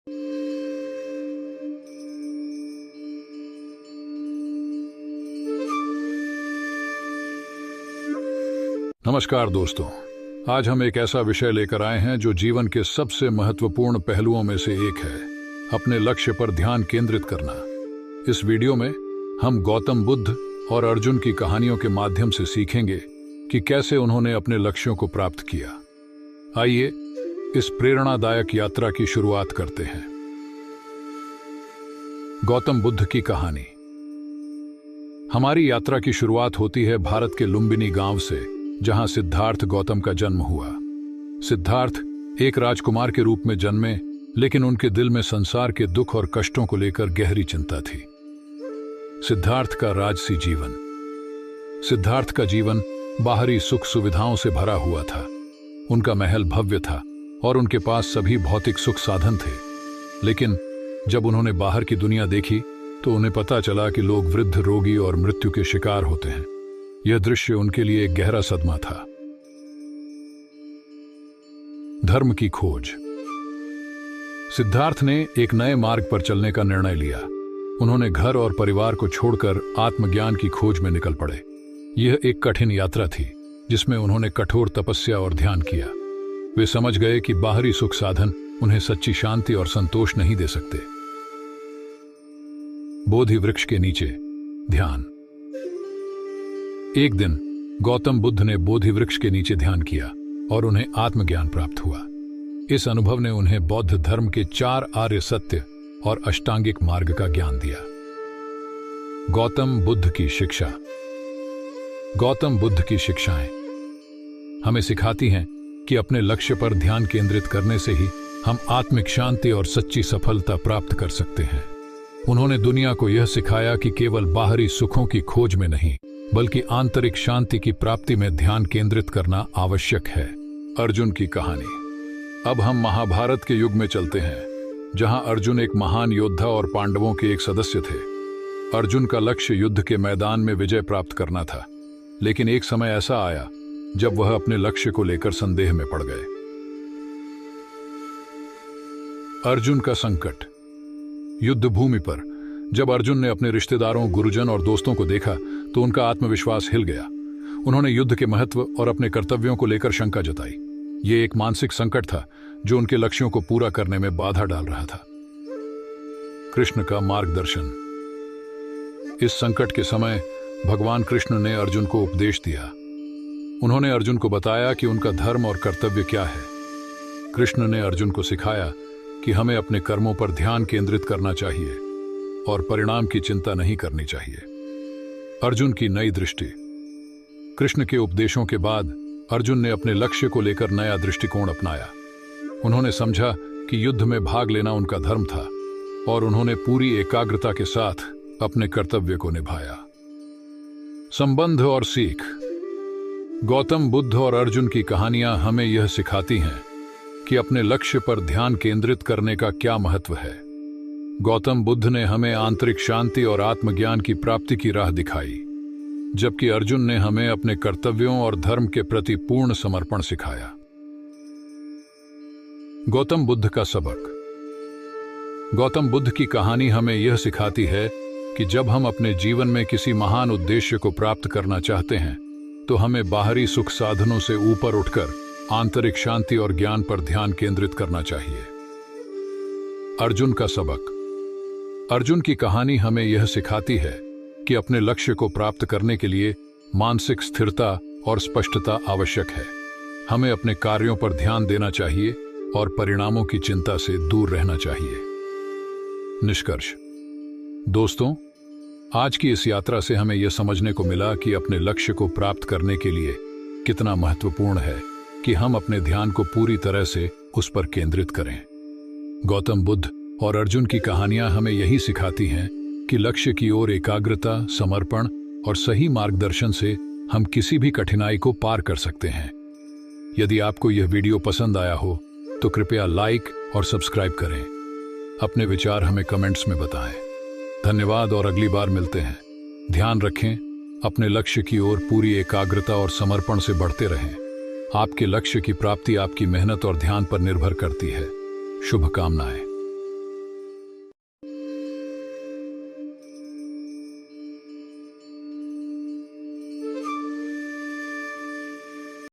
नमस्कार दोस्तों, आज हम एक ऐसा विषय लेकर आए हैं जो जीवन के सबसे महत्वपूर्ण पहलुओं में से एक है, अपने लक्ष्य पर ध्यान केंद्रित करना। इस वीडियो में हम गौतम बुद्ध और अर्जुन की कहानियों के माध्यम से सीखेंगे कि कैसे उन्होंने अपने लक्ष्यों को प्राप्त किया। आइए इस प्रेरणादायक यात्रा की शुरुआत करते हैं। गौतम बुद्ध की कहानी। हमारी यात्रा की शुरुआत होती है भारत के लुम्बिनी गांव से, जहां सिद्धार्थ गौतम का जन्म हुआ। सिद्धार्थ एक राजकुमार के रूप में जन्मे, लेकिन उनके दिल में संसार के दुख और कष्टों को लेकर गहरी चिंता थी। सिद्धार्थ का राजसी जीवन। सिद्धार्थ का जीवन बाहरी सुख सुविधाओं से भरा हुआ था। उनका महल भव्य था और उनके पास सभी भौतिक सुख साधन थे। लेकिन जब उन्होंने बाहर की दुनिया देखी तो उन्हें पता चला कि लोग वृद्ध, रोगी और मृत्यु के शिकार होते हैं। यह दृश्य उनके लिए एक गहरा सदमा था। धर्म की खोज। सिद्धार्थ ने एक नए मार्ग पर चलने का निर्णय लिया। उन्होंने घर और परिवार को छोड़कर आत्मज्ञान की खोज में निकल पड़े। यह एक कठिन यात्रा थी, जिसमें उन्होंने कठोर तपस्या और ध्यान किया। वे समझ गए कि बाहरी सुख साधन उन्हें सच्ची शांति और संतोष नहीं दे सकते। बोधि वृक्ष के नीचे ध्यान। एक दिन गौतम बुद्ध ने बोधि वृक्ष के नीचे ध्यान किया और उन्हें आत्मज्ञान प्राप्त हुआ। इस अनुभव ने उन्हें बौद्ध धर्म के 4 आर्य सत्य और अष्टांगिक मार्ग का ज्ञान दिया। गौतम बुद्ध की शिक्षा। गौतम बुद्ध की शिक्षाएं हमें सिखाती हैं कि अपने लक्ष्य पर ध्यान केंद्रित करने से ही हम आत्मिक शांति और सच्ची सफलता प्राप्त कर सकते हैं। उन्होंने दुनिया को यह सिखाया कि केवल बाहरी सुखों की खोज में नहीं, बल्कि आंतरिक शांति की प्राप्ति में ध्यान केंद्रित करना आवश्यक है। अर्जुन की कहानी। अब हम महाभारत के युग में चलते हैं, जहां अर्जुन एक महान योद्धा और पांडवों के एक सदस्य थे। अर्जुन का लक्ष्य युद्ध के मैदान में विजय प्राप्त करना था, लेकिन एक समय ऐसा आया जब वह अपने लक्ष्य को लेकर संदेह में पड़ गए। अर्जुन का संकट। युद्ध भूमि पर जब अर्जुन ने अपने रिश्तेदारों, गुरुजन और दोस्तों को देखा तो उनका आत्मविश्वास हिल गया। उन्होंने युद्ध के महत्व और अपने कर्तव्यों को लेकर शंका जताई। यह एक मानसिक संकट था जो उनके लक्ष्यों को पूरा करने में बाधा डाल रहा था। कृष्ण का मार्गदर्शन। इस संकट के समय भगवान कृष्ण ने अर्जुन को उपदेश दिया। उन्होंने अर्जुन को बताया कि उनका धर्म और कर्तव्य क्या है। कृष्ण ने अर्जुन को सिखाया कि हमें अपने कर्मों पर ध्यान केंद्रित करना चाहिए और परिणाम की चिंता नहीं करनी चाहिए। अर्जुन की नई दृष्टि। कृष्ण के उपदेशों के बाद अर्जुन ने अपने लक्ष्य को लेकर नया दृष्टिकोण अपनाया। उन्होंने समझा कि युद्ध में भाग लेना उनका धर्म था और उन्होंने पूरी एकाग्रता के साथ अपने कर्तव्य को निभाया। संबंध और सीख। गौतम बुद्ध और अर्जुन की कहानियां हमें यह सिखाती हैं कि अपने लक्ष्य पर ध्यान केंद्रित करने का क्या महत्व है। गौतम बुद्ध ने हमें आंतरिक शांति और आत्मज्ञान की प्राप्ति की राह दिखाई, जबकि अर्जुन ने हमें अपने कर्तव्यों और धर्म के प्रति पूर्ण समर्पण सिखाया। गौतम बुद्ध का सबक। गौतम बुद्ध की कहानी हमें यह सिखाती है कि जब हम अपने जीवन में किसी महान उद्देश्य को प्राप्त करना चाहते हैं तो हमें बाहरी सुख साधनों से ऊपर उठकर आंतरिक शांति और ज्ञान पर ध्यान केंद्रित करना चाहिए। अर्जुन का सबक। अर्जुन की कहानी हमें यह सिखाती है कि अपने लक्ष्य को प्राप्त करने के लिए मानसिक स्थिरता और स्पष्टता आवश्यक है। हमें अपने कार्यों पर ध्यान देना चाहिए और परिणामों की चिंता से दूर रहना चाहिए। निष्कर्ष। दोस्तों, आज की इस यात्रा से हमें यह समझने को मिला कि अपने लक्ष्य को प्राप्त करने के लिए कितना महत्वपूर्ण है कि हम अपने ध्यान को पूरी तरह से उस पर केंद्रित करें। गौतम बुद्ध और अर्जुन की कहानियां हमें यही सिखाती हैं कि लक्ष्य की ओर एकाग्रता, समर्पण और सही मार्गदर्शन से हम किसी भी कठिनाई को पार कर सकते हैं। यदि आपको यह वीडियो पसंद आया हो तो कृपया लाइक और सब्सक्राइब करें। अपने विचार हमें कमेंट्स में बताएं। धन्यवाद और अगली बार मिलते हैं। ध्यान रखें, अपने लक्ष्य की ओर पूरी एकाग्रता और समर्पण से बढ़ते रहें। आपके लक्ष्य की प्राप्ति आपकी मेहनत और ध्यान पर निर्भर करती है। शुभकामनाएं।